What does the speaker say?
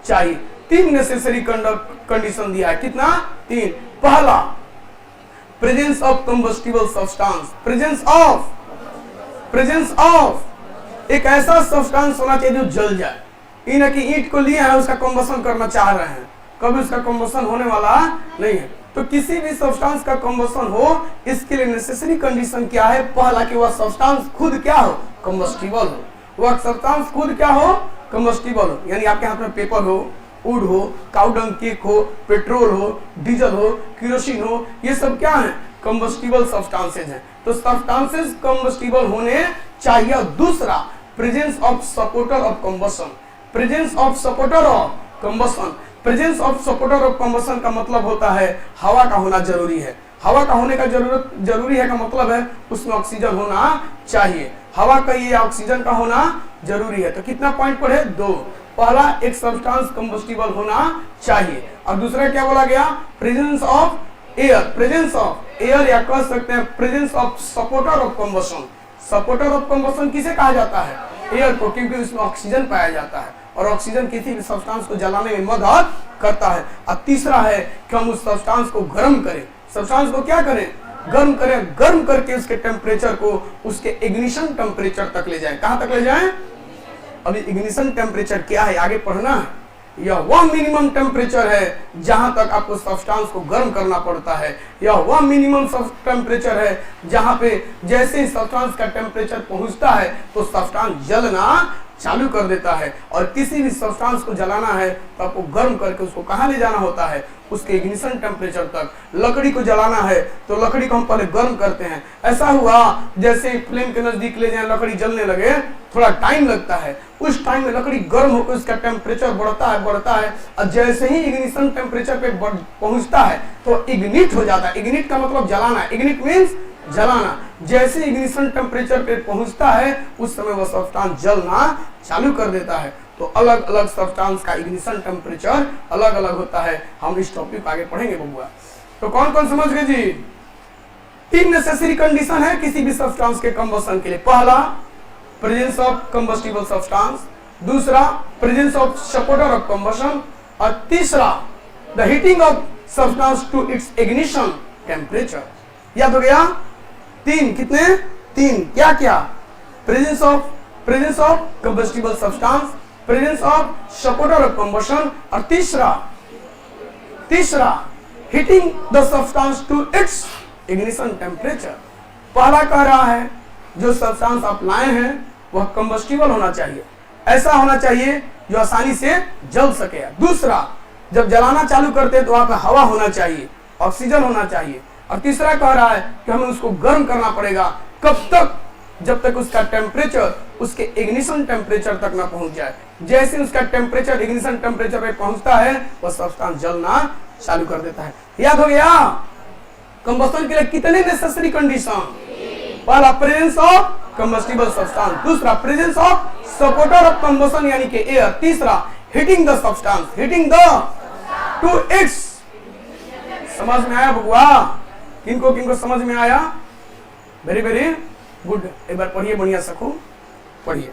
चाहिए। 3 necessary condition दिया है, कितना? 3। पहला, presence of combustible substance, presence of एक ऐसा सब्सटेंस होना चाहिए जो जल जाए। इन की ईंट को लिए हैं, उसका कंबशन करना चाह रहे हैं, कभी उसका कंबशन होने वाला नहीं है। तो किसी भी सब्सटेंस का कंबशन हो, इसके लिए नेसेसरी कंडीशन क्या है? पहला कि वह सब्सटेंस खुद क्या हो? कंबस्टिबल हो। वह सब्सटेंस खुद क्या हो? कंबस्टिबल हो। यानी आपके हाथ में पेपर हो, वुड हो, काउडंग केक हो, पेट्रोल हो, डीजल हो, केरोसिन हो, ये सब क्या है? कंबस्टिबल सब्सटेंसेज हैं। तो सब्सटेंसेज कंबस्टिबल होने चाहिए। दूसरा, presence of supporter of combustion, presence of supporter of combustion. Presence of supporter of combustion का मतलब होता है हवा का होना जरूरी है। हवा का होने का जरूरी है का मतलब है उसमें ऑक्सीजन होना चाहिए। हवा का ये ऑक्सीजन का होना जरूरी है। तो कितना पॉइंट पढ़े? 2। पहला, एक सब्सटेंस कंबस्टिबल होना चाहिए, और दूसरा क्या बोला गया? Presence of air, presence of air, या कह सकते हैं presence of supporter of combustion. Supporter of combustion किसे कहा जाता है? एयर को, क्योंकि उसमें ऑक्सीजन पाया जाता है, और ऑक्सीजन किसी भी सब्सटेंस को जलाने में मदद करता है। और तीसरा है कि हम उस सब्सटेंस को गर्म करें। सब्सटेंस को क्या करें? गर्म करें। गर्म करके उसके टेम्परेचर को उसके इग्निशन टेम्परेचर तक ले जाएं। कहां तक ले जाएं? अभी इग्निशन टेम्परेचर क्या है आगे पढ़ना है। यह वह मिनिमम टेम्परेचर है जहां तक आपको सब्सटेंस को गर्म करना पड़ता है। यह वह मिनिमम टेम्परेचर है जहां पे जैसे ही सब्सटेंस का टेम्परेचर पहुंचता है तो सब्सटेंस जलना चालू कर देता है। और किसी भी सब्सटेंस को जलाना है तो आपको गर्म करके उसको कहां ले जाना होता है? उसके इग्निशन टेम्परेचर तक। लकड़ी को जलाना है तो लकड़ी को हम पहले गर्म करते हैं। ऐसा हुआ जैसे फ्लेम के नजदीक ले जाए, लकड़ी जलने लगे, थोड़ा टाइम लगता है। उस टाइम में लकड़ी गर्म होकर उसका टेम्परेचर बढ़ता है, और जैसे ही इग्निशन टेम्परेचर पे पहुंचता है तो इग्निट हो जाता है। इग्निट का मतलब जलाना, इग्निट मीन्स जलाना। जैसे इग्निशन टेम्परेचर पे पहुंचता है उस समय वह सब्सटेंस जलना चालू कर देता है। तो अलग अलग सब्सटेंस का इग्निशन टेम्परेचर अलग अलग होता है। हम इस टॉपिक आगे पढ़ेंगे बबुआ। तो कौन कौन समझ गए जी? 3 नेसेसरी कंडीशन है किसी भी सब्सटेंस के कंबशन के लिए। पहला, प्रेजेंस ऑफ कंबस्टिबल सब्सटेंस। दूसरा, presence of supporter of combustion. और तीसरा, the heating of substance to its ignition temperature. याद हो गया? 3 कितने? 3 क्या क्या? Presence of combustible substance, presence of supporter of combustion, और तीसरा heating the substance to its ignition temperature. पहला कह रहा है जो सब्सटेंस आप लाए हैं वह कंबस्टिबल होना चाहिए, ऐसा होना चाहिए जो आसानी से जल सके। दूसरा, जब जलाना चालू करते हैं तो वहां पर हवा होना चाहिए, ऑक्सीजन होना चाहिए। और तीसरा कह रहा है कि हमें उसको गर्म करना पड़ेगा। कब तक? जब तक उसका टेम्परेचर उसके इग्निशन टेम्परेचर तक ना पहुंच जाए। जैसे उसका टेम्परेचर इग्निशन टेम्परेचर पे पहुंचता है वह सब्सटेंस जलना चालू कर देता है। याद हो गया? कंबशन के लिए कितने नेसेसरी कंडीशन? पहला, प्रेजेंस ऑफ कंबस्टिबल सब्सटेंस। दूसरा, presence of supporter of combustion यानी कि एयर। तीसरा, heating the substance, heating the two it's. समझ में आया बबुआ? किनको समझ में आया? Very very good. एक बार पढ़िए बढ़िया सखू, पढ़िए।